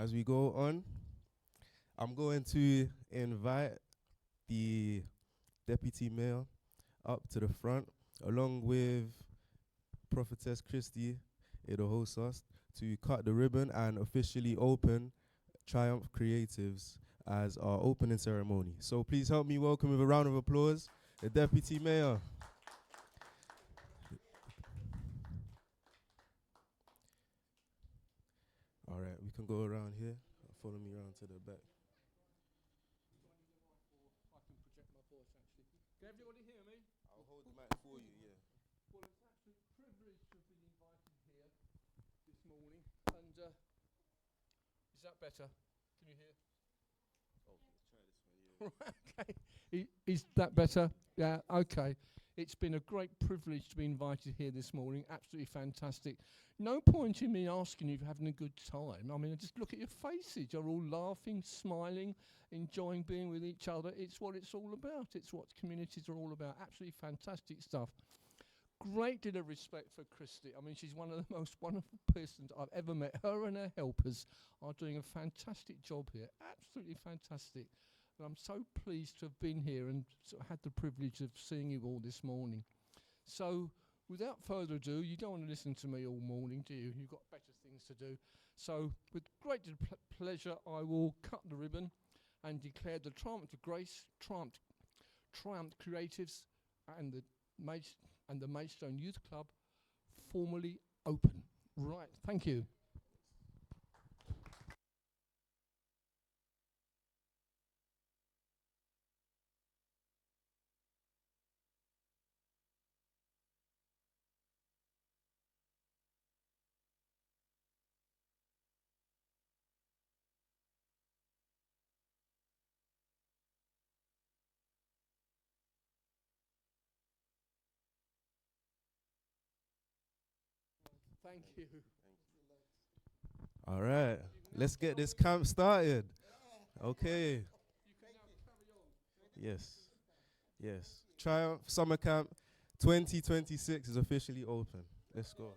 as we go on, I'm going to invite the Deputy Mayor up to the front, along with Prophetess Christie, it'll host us, to cut the ribbon and officially open Triumph Creatives as our opening ceremony. So please help me welcome with a round of applause the Deputy Mayor. All right, we can go around here. Follow me around to the back. I can project my voice, actually. Can everybody hear me? I'll hold the mic for you, yeah. Well, it's an absolute privilege to have been invited here this morning. And is that better? Can you hear? Oh, let's try this one, yeah. Okay. Is that better? Yeah, okay. It's been a great privilege to be invited here this morning. Absolutely fantastic. No point in me asking you if you're having a good time. I mean, just look at your faces. You're all laughing, smiling, enjoying being with each other. It's what it's all about. It's what communities are all about. Absolutely fantastic stuff. Great deal of respect for Christy. I mean, she's one of the most wonderful persons I've ever met. Her and her helpers are doing a fantastic job here. Absolutely fantastic. And I'm so pleased to have been here and sort of had the privilege of seeing you all this morning. So, without further ado, you don't want to listen to me all morning, do you? You've got better things to do. So, with great pleasure, I will cut the ribbon and declare the Triumph of Grace, Triumph Creatives and the Maidstone Youth Club formally open. Right, thank you. Thank you. All right, let's get this camp started. Okay. Yes. Yes. Triumph Summer Camp 2026 is officially open. Let's go.